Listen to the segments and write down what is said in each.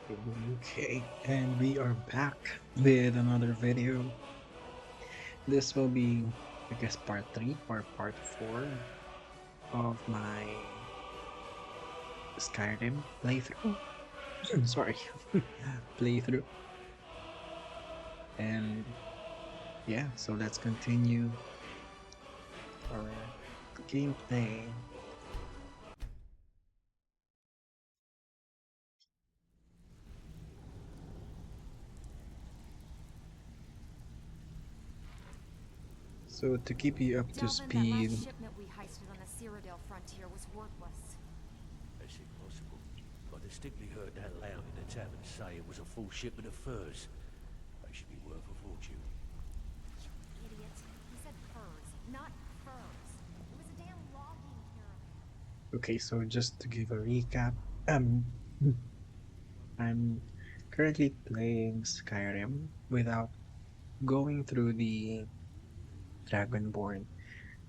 Okay, and we are back with another video. This will be, I guess, part 3 or part 4 of my Skyrim playthrough. Sorry, playthrough. And yeah, so let's continue our gameplay. So to keep you up to Delvin, that speed, last shipment we heisted on the Cyrodiil frontier was worthless. That's impossible. I distinctly heard that loud in the tavern say it was a full shipment of furs. They should be worth a fortune. You idiot. He said furs, not furs. It was a damn logging pyramid. okay, so just to give a recap, I'm currently playing Skyrim without going through the Dragonborn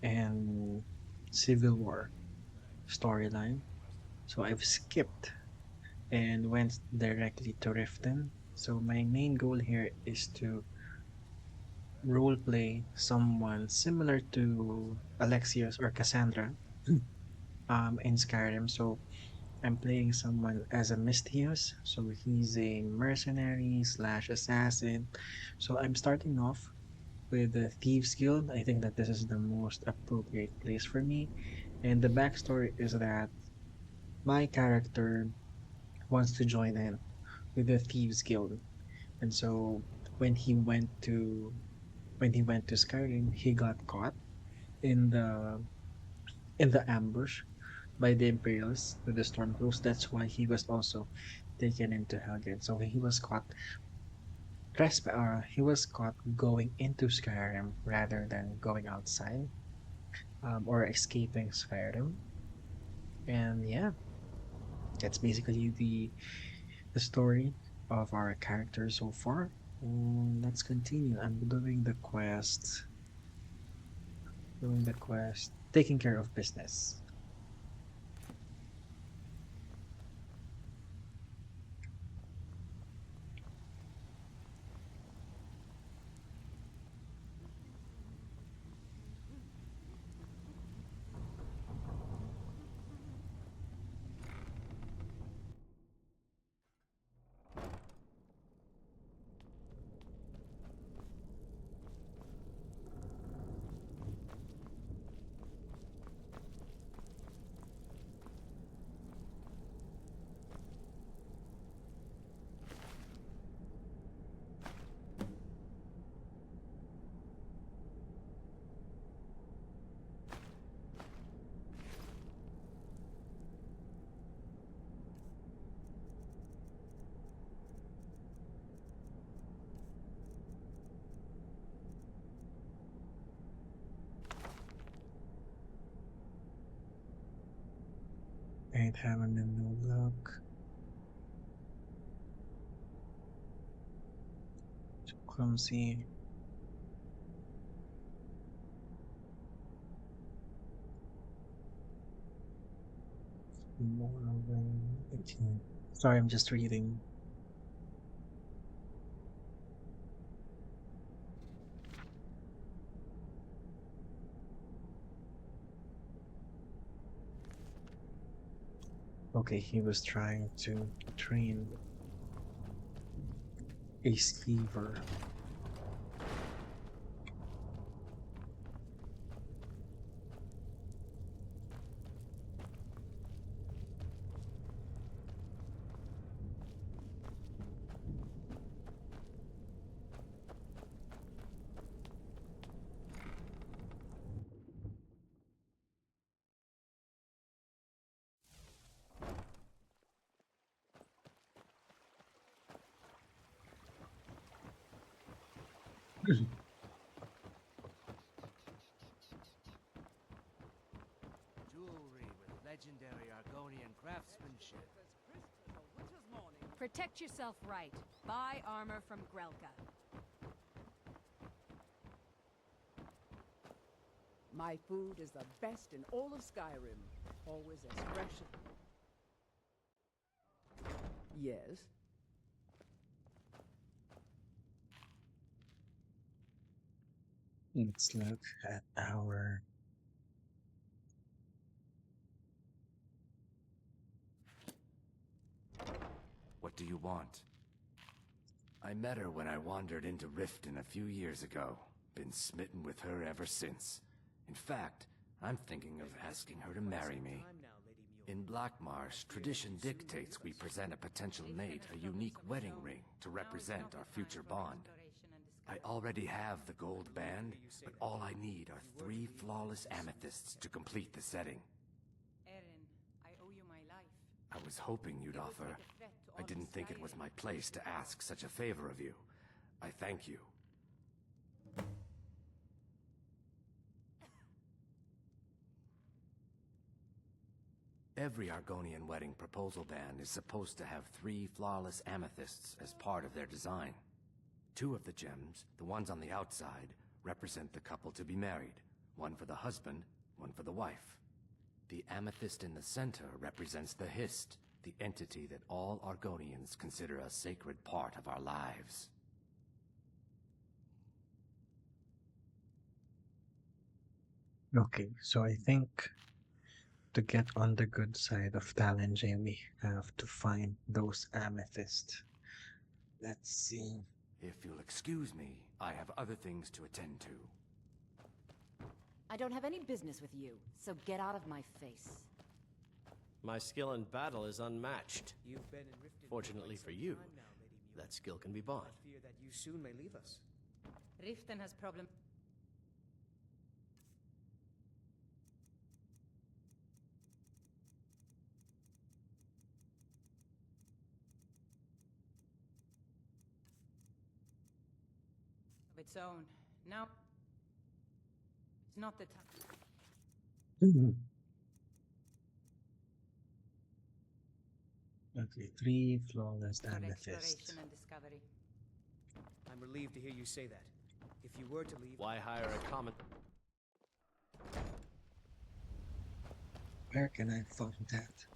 and Civil War storyline. So I've skipped and went directly to Riften. So my main goal here is to roleplay someone similar to Alexios or Cassandra in Skyrim. So I'm playing someone as a Misthos. So he's a mercenary slash assassin. So I'm starting off with the Thieves Guild. I think that this is the most appropriate place for me. And the backstory is that my character wants to join in with the Thieves Guild. And so when he went to when he went to Skyrim, he got caught in the ambush by the Imperials with the Stormcloaks. That's why he was also taken into Helgen. So he was caught going into Skyrim rather than going outside, or escaping Skyrim. And yeah, that's basically the story of our character so far. Let's continue. I'm doing the quest, taking care of business. Ain't having a no luck. Too clumsy. More than 18. Sorry, I'm just reading. Okay, he was trying to train a skeever. Jewelry with legendary Argonian craftsmanship. Protect yourself right. Buy armor from Grelka. My food is the best in all of Skyrim. Always as fresh. Yes. Let's look at our. What do you want? I met her when I wandered into Riften a few years ago. Been smitten with her ever since. In fact, I'm thinking of asking her to marry me. In Blackmarsh, tradition dictates we present a potential mate a unique wedding ring to represent our future bond. I already have the gold band, but all I need are 3 flawless amethysts to complete the setting. Erin, I owe you my life. I was hoping you'd offer. I didn't think it was my place to ask such a favor of you. I thank you. Every Argonian wedding proposal band is supposed to have 3 flawless amethysts as part of their design. 2 of the gems, the ones on the outside, represent the couple to be married. One for the husband, one for the wife. The amethyst in the center represents the Hist, the entity that all Argonians consider a sacred part of our lives. Okay, so I think to get on the good side of Talonjay, we have to find those amethysts. Let's see. If you'll excuse me, I have other things to attend to. I don't have any business with you, so get out of my face. My skill in battle is unmatched. You've been in Riften Fortunately for you, that skill can be bought. I fear that you soon may leave us. Riften has problem. Of its own. Now, it's not the time. Okay, 3 flawless For amethysts. exploration and discovery. I'm relieved to hear you say that. If you were to leave, Why hire a common... Where can I find that?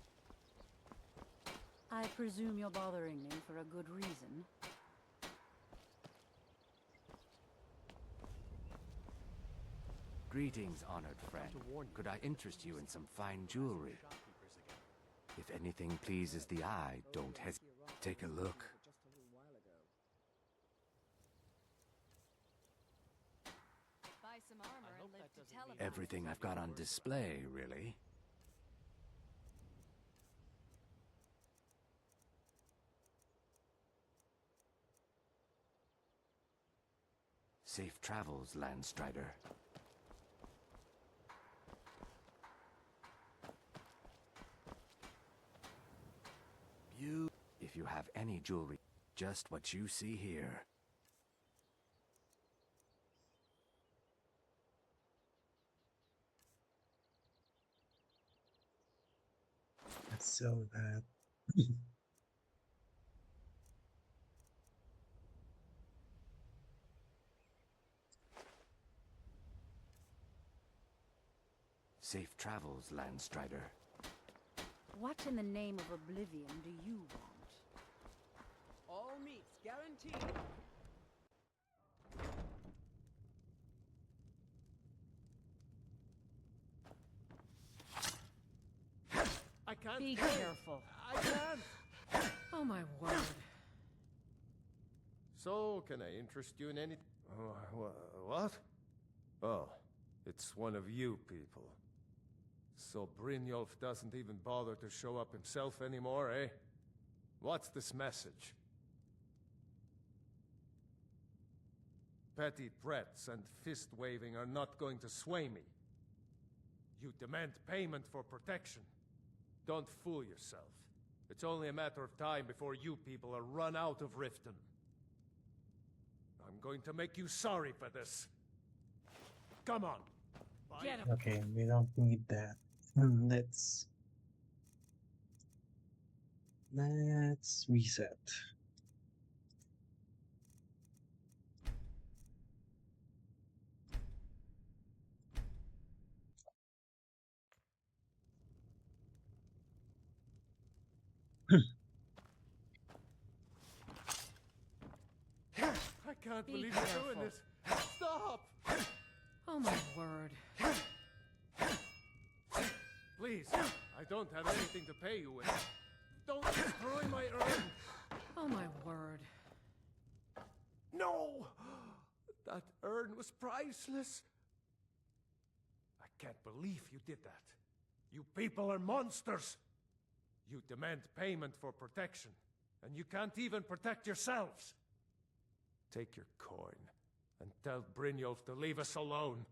I presume you're bothering me for a good reason. Greetings, honored friend. Could I interest you in some fine jewelry? If anything pleases the eye, don't hesitate. Take a look. Buy some armor and live to tell about Everything I've got on display, really. Safe travels, Landstrider. If you have any jewelry, just what you see here. Let's sell that. Safe travels, Landstrider. What in the name of Oblivion do you want? All meats guaranteed. I can't. Be careful. I can't. Oh my word. So, can I interest you in any... what? Oh, it's one of you people. So Brynjolf doesn't even bother to show up himself anymore, eh? What's this message? Petty threats and fist-waving are not going to sway me. You demand payment for protection. Don't fool yourself. It's only a matter of time before you people are run out of Riften. I'm going to make you sorry for this. Come on. Get him. Okay, we don't need that. Let's reset. I can't Be believe careful. you're doing this. Stop! Oh my word. Please, I don't have anything to pay you with. Don't destroy my urn! Oh my word. No! That urn was priceless. I can't believe you did that. You people are monsters. You demand payment for protection, and you can't even protect yourselves. Take your coin and tell Brynjolf to leave us alone.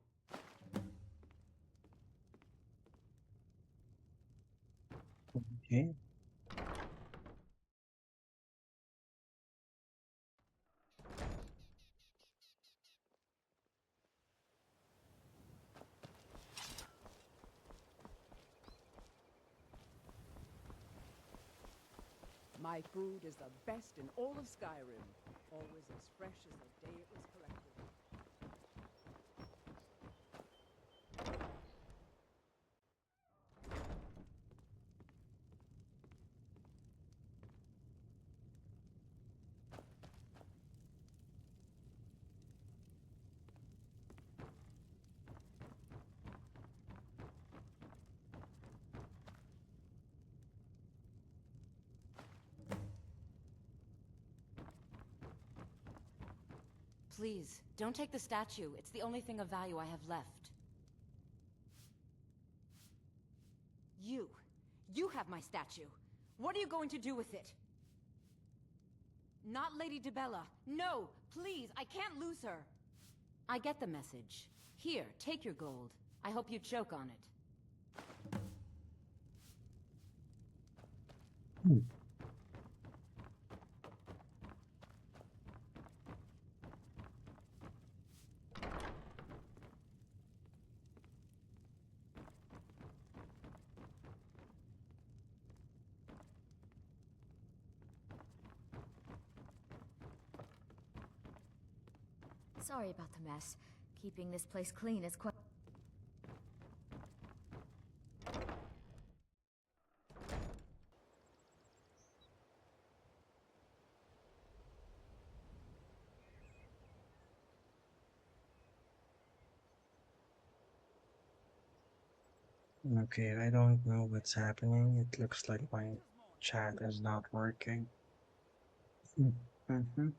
Okay. My food is the best in all of Skyrim. Always as fresh as the day it was collected. Please, don't take the statue. It's the only thing of value I have left. You have my statue. What are you going to do with it? Not Lady Dibella. No, please, I can't lose her. I get the message. Here, take your gold. I hope you choke on it. Hmm. Sorry about the mess. Keeping this place clean is quite... Okay, I don't know what's happening. It looks like my chat is not working. Mm-hmm.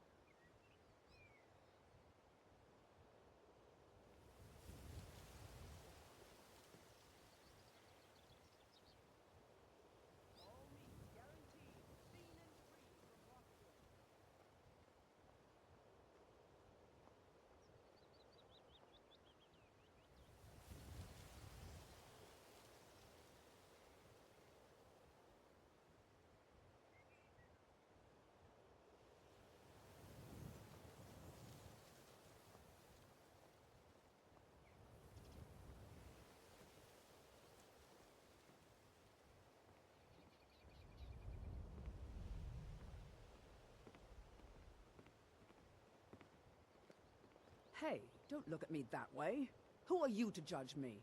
Hey, don't look at me that way. Who are you to judge me?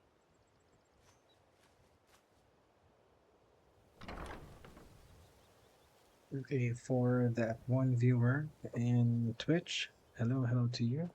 Okay, for that one viewer in Twitch, hello to you.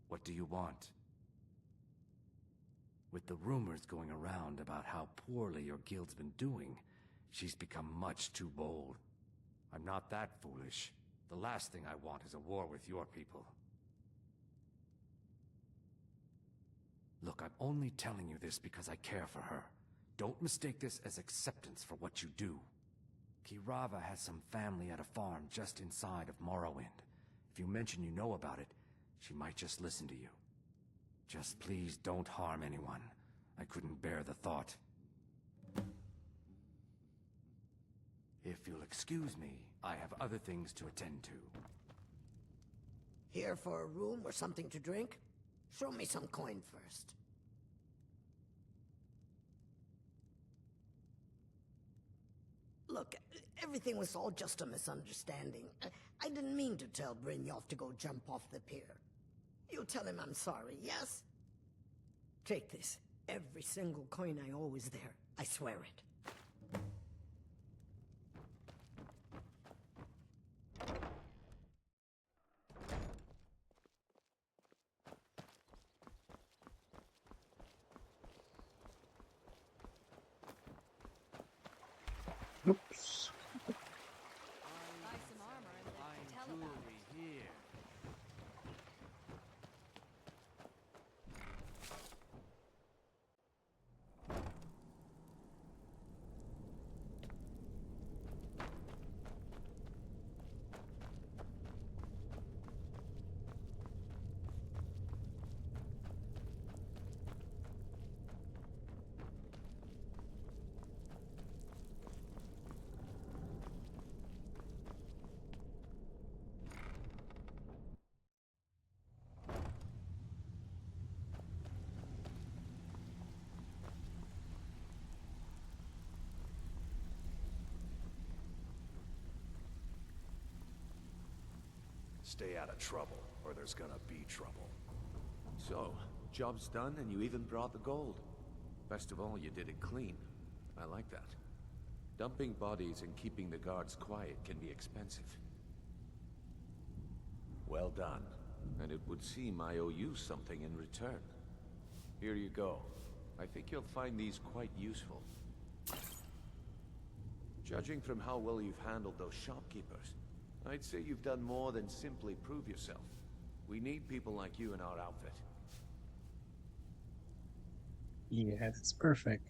What do you want? With the rumors going around about how poorly your guild's been doing, she's become much too bold. I'm not that foolish. The last thing I want is a war with your people. Look, I'm only telling you this because I care for her. Don't mistake this as acceptance for what you do. Kirava has some family at a farm just inside of Morrowind. If you mention you know about it, she might just listen to you. Just please don't harm anyone. I couldn't bear the thought. If you'll excuse me, I have other things to attend to. Here for a room or something to drink? Show me some coin first. Look, everything was all just a misunderstanding. I didn't mean to tell Brynjolf to go jump off the pier. You'll tell him I'm sorry, yes? Take this. Every single coin I owe is there. I swear it. Oops. Buy some armor and then tell about it. Here. Stay out of trouble, or there's gonna be trouble. So, job's done and you even brought the gold. Best of all, you did it clean. I like that. Dumping bodies and keeping the guards quiet can be expensive. Well done. And it would seem I owe you something in return. Here you go. I think you'll find these quite useful. Judging from how well you've handled those shopkeepers, I'd say you've done more than simply prove yourself. We need people like you in our outfit. Yeah, that's perfect.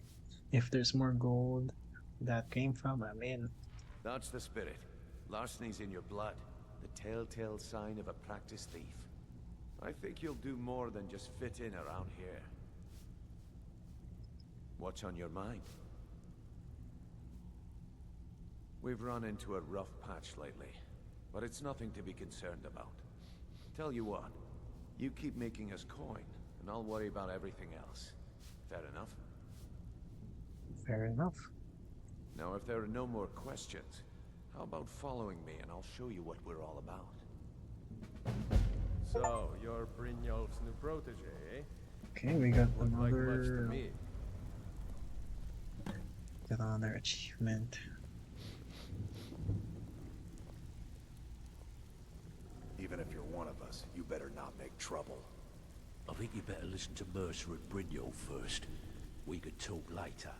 If there's more gold that came from, I'm in. That's the spirit. Larceny's in your blood. The telltale sign of a practiced thief. I think you'll do more than just fit in around here. What's on your mind? We've run into a rough patch lately, but it's nothing to be concerned about. Tell you what, you keep making us coin, and I'll worry about everything else. Fair enough? Fair enough. Now, if there are no more questions, how about following me and I'll show you what we're all about. So, you're Brynjolf's new protege, eh? Okay, we got Looked like much to another me. get on our achievement. Even if you're one of us, you better not make trouble. I think you better listen to Mercer and Brynjolf first. We could talk later.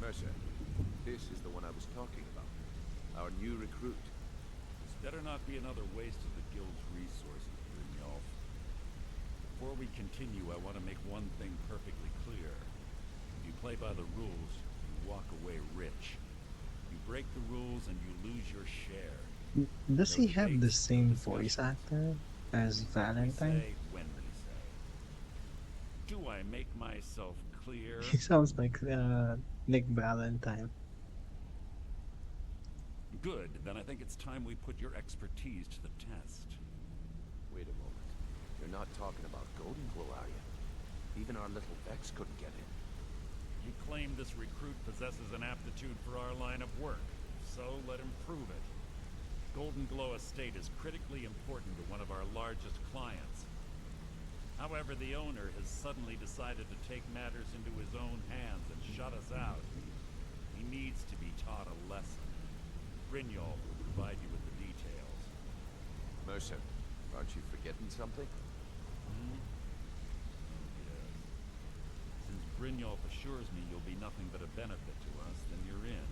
Mercer, this is the one I was talking about. Our new recruit. This better not be another waste of the guild's resources, Brynjolf. Before we continue, I want to make one thing perfectly clear. If you play by the rules, you walk away rich. You break the rules and you lose your share. Does he have the same voice actor as Valentine? Say when we say. Do I make myself clear? He sounds like Nick Valentine. Good, then I think it's time we put your expertise to the test. Wait a moment. You're not talking about Goldenglow, are you? Even our little Vex couldn't get in. You claim this recruit possesses an aptitude for our line of work, so let him prove it. Goldenglow Estate is critically important to one of our largest clients. However, the owner has suddenly decided to take matters into his own hands and shut us out. He needs to be taught a lesson. Brynjolf will provide you with the details. Mercer, aren't you forgetting something? Hmm? Yes. Since Brynjolf assures me you'll be nothing but a benefit to us, then you're in.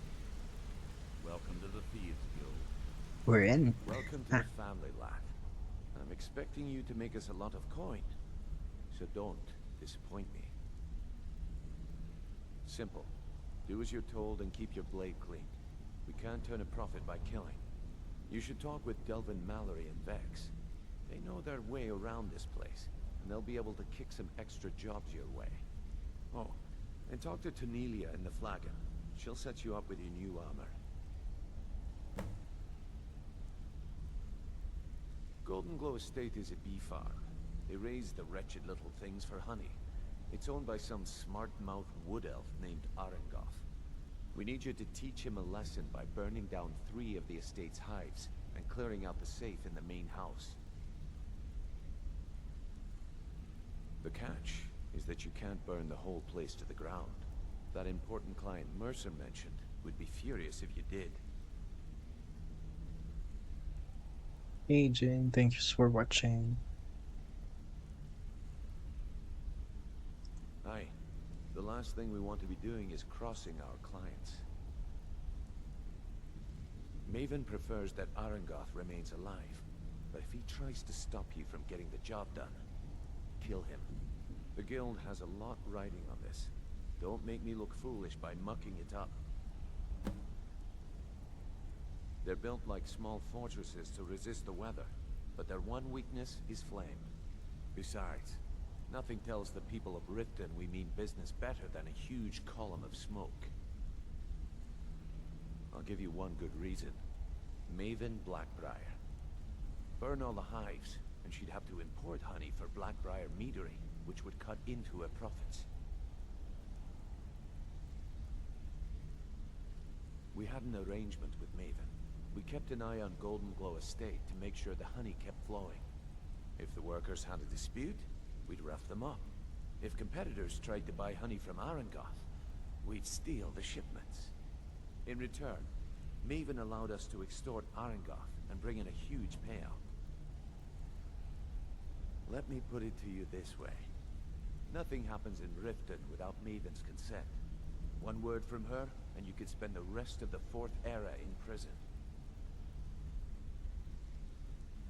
Welcome to the Thieves Guild. We're in. Welcome to the family, lad. I'm expecting you to make us a lot of coin. So don't disappoint me. Simple. Do as you're told and keep your blade clean. We can't turn a profit by killing. You should talk with Delvin Mallory and Vex. They know their way around this place, and they'll be able to kick some extra jobs your way. Oh, and talk to Tanelia in the Flagon. She'll set you up with your new armor. Goldenglow Estate is a bee farm. They raise the wretched little things for honey. It's owned by some smart-mouthed wood elf named Arengoth. We need you to teach him a lesson by burning down 3 of the estate's hives and clearing out the safe in the main house. The catch is that you can't burn the whole place to the ground. That important client Mercer mentioned would be furious if you did. Hey Jane, thank you for watching. Aye. The last thing we want to be doing is crossing our clients. Maven prefers that Arengoth remains alive, but if he tries to stop you from getting the job done, kill him. The guild has a lot riding on this. Don't make me look foolish by mucking it up. They're built like small fortresses to resist the weather, but their one weakness is flame. Besides, nothing tells the people of Riften we mean business better than a huge column of smoke. I'll give you one good reason. Maven Blackbriar. Burn all the hives, and she'd have to import honey for Blackbriar metering, which would cut into her profits. We had an arrangement with Maven. We kept an eye on Goldenglow Estate to make sure the honey kept flowing. If the workers had a dispute, we'd rough them up. If competitors tried to buy honey from Arengoth, we'd steal the shipments. In return, Maven allowed us to extort Arengoth and bring in a huge payout. Let me put it to you this way. Nothing happens in Riften without Maven's consent. One word from her, and you could spend the rest of the 4th era in prison.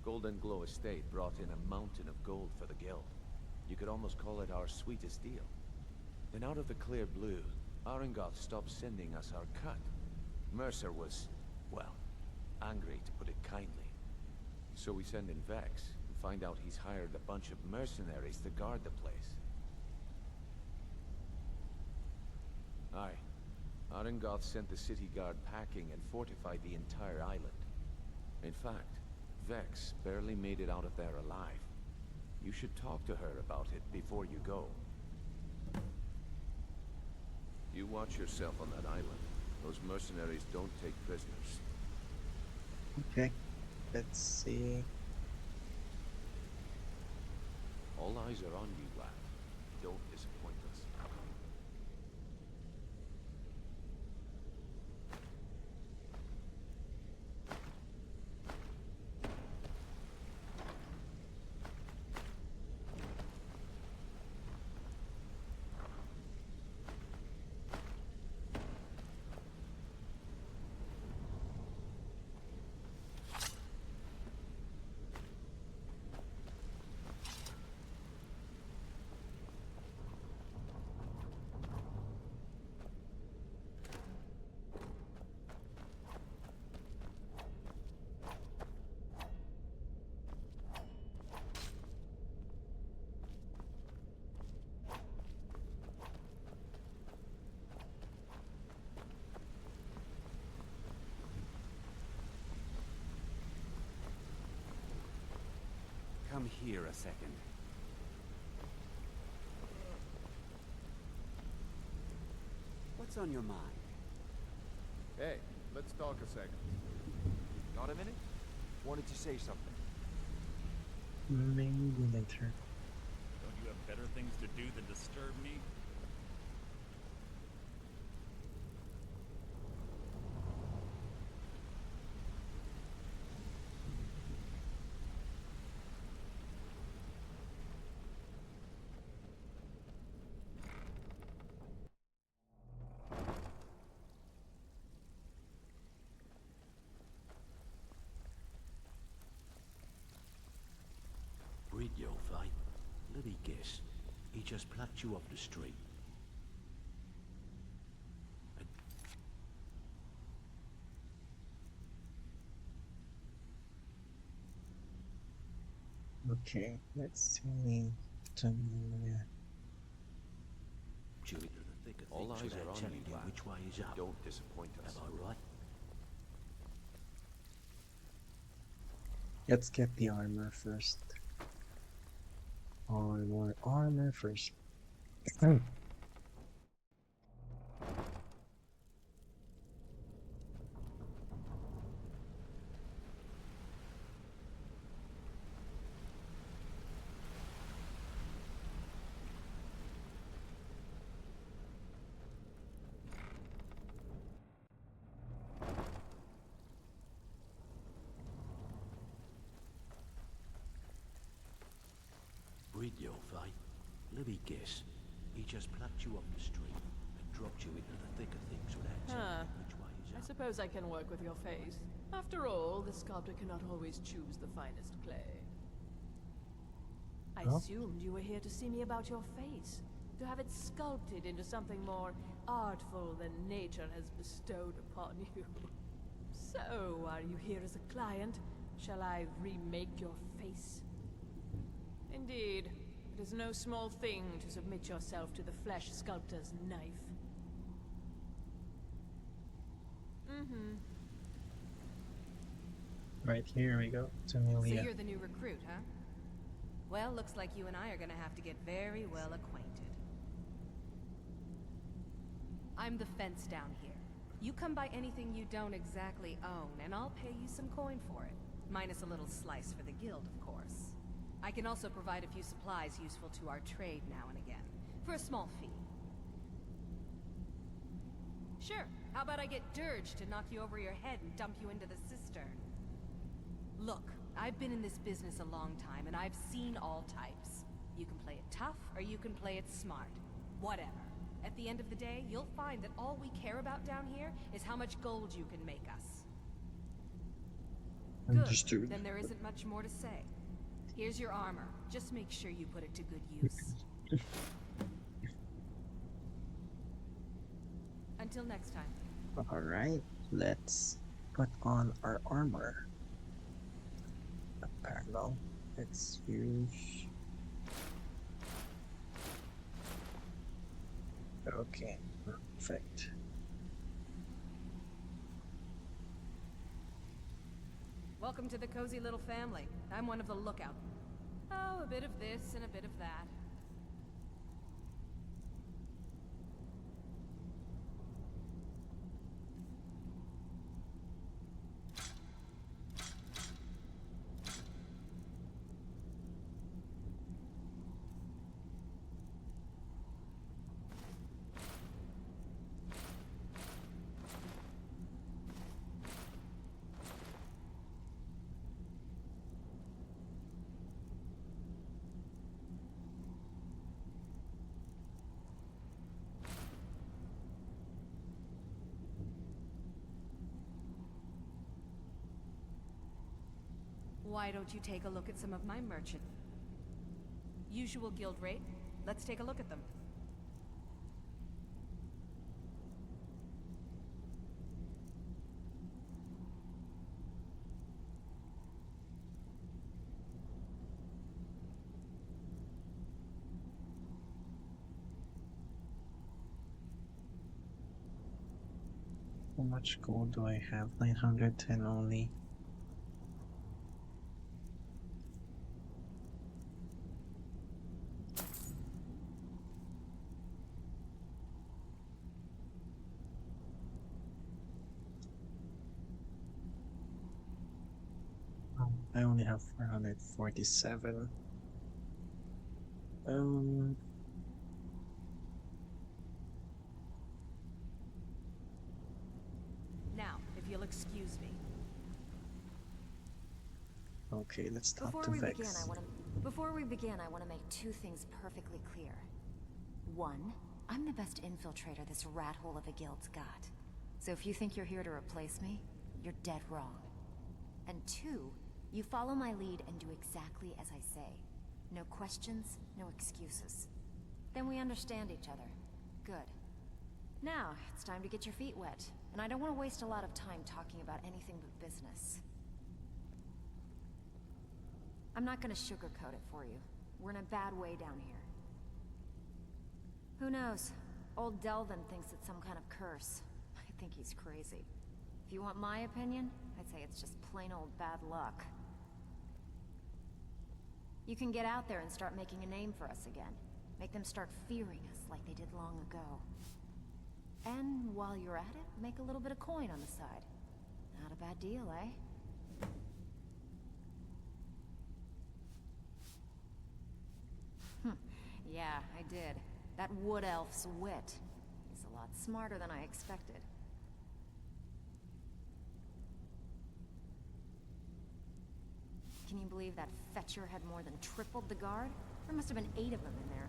Goldenglow Estate brought in a mountain of gold for the guild. You could almost call it our sweetest deal. Then out of the clear blue, Arengoth stopped sending us our cut. Mercer was, well, angry to put it kindly. So we send in Vex and find out he's hired a bunch of mercenaries to guard the place. Aye. Arengoth sent the city guard packing and fortified the entire island. In fact, Vex barely made it out of there alive. You should talk to her about it before you go. You watch yourself on that island. Those mercenaries don't take prisoners. Okay, let's see. All eyes are on you, lad. Don't disappoint us. here a second. What's on your mind? Hey, let's talk a second. Got a minute? Wanted to say something. Maybe later. Don't you have better things to do than disturb me? Cyrodiil, right? Let me guess. He just plucked you off the street. Okay, let's see. Tamriel. You into the thick of All things eyes without are on telling you, you lad. which way is up. Don't disappoint us. Am I right? Let's get the armor first. Armor first. Cyrodiil, right? Let me guess. He just plucked you off the street and dropped you into the thick of things without telling you which way is I up. suppose I can work with your face. After all, the sculptor cannot always choose the finest clay. I assumed you were here to see me about your face, to have it sculpted into something more artful than nature has bestowed upon you. So, are you here as a client? Shall I remake your face? Indeed, it is no small thing to submit yourself to the flesh sculptor's knife. Right, here we go. So Tamriel. you're the new recruit, huh? Well, looks like you and I are gonna have to get very well acquainted. I'm the fence down here. You come by anything you don't exactly own, and I'll pay you some coin for it. Minus a little slice for the guild, of course. I can also provide a few supplies useful to our trade now and again, for a small fee. Sure, how about I get Dirge to knock you over your head and dump you into the cistern? Look, I've been in this business a long time, and I've seen all types. You can play it tough, or you can play it smart. Whatever. At the end of the day, you'll find that all we care about down here is how much gold you can make us. Understood. Good, then there isn't much more to say. Here's your armor. Just make sure you put it to good use. Until next time. Alright, let's put on our armor. Apparel. Let's use. Okay, perfect. Welcome to the cozy little family. I'm one of the lookout. Oh, a bit of this and a bit of that. Why don't you take a look at some of my merchant? Usual guild rate. Let's take a look at them. How much gold do I have? 910 only. I only have 447. Now, if you'll excuse me. Okay, let's talk Before to we Vex. begin, I want to make two things perfectly clear. One, I'm the best infiltrator this rat hole of a guild's got. So if you think you're here to replace me, you're dead wrong. And two, you follow my lead and do exactly as I say. No questions, no excuses. Then we understand each other. Good. Now, it's time to get your feet wet. And I don't want to waste a lot of time talking about anything but business. I'm not gonna sugarcoat it for you. We're in a bad way down here. Who knows? Old Delvin thinks it's some kind of curse. I think he's crazy. If you want my opinion, I'd say it's just plain old bad luck. You can get out there and start making a name for us again. Make them start fearing us like they did long ago. And while you're at it, make a little bit of coin on the side. Not a bad deal, eh? Yeah, I did. That wood elf's wit. He's a lot smarter than I expected. Can you believe that fetcher had more than tripled the guard? There must have been 8 of them in there.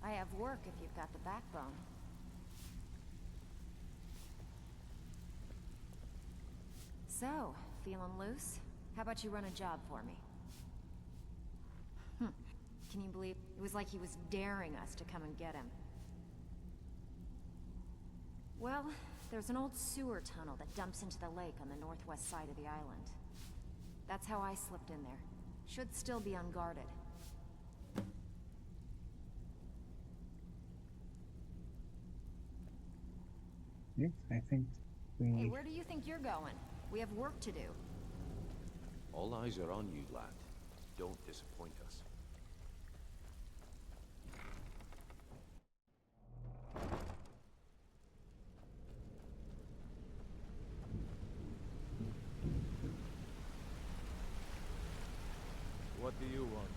I have work if you've got the backbone. So, feeling loose? How about you run a job for me? Can you believe it was like he was daring us to come and get him? Well, there's an old sewer tunnel that dumps into the lake on the northwest side of the island. That's how I slipped in there. Should still be unguarded. Yeah, I think we... Hey, where do you think you're going? We have work to do. All eyes are on you, lad. Don't disappoint us. What do you want?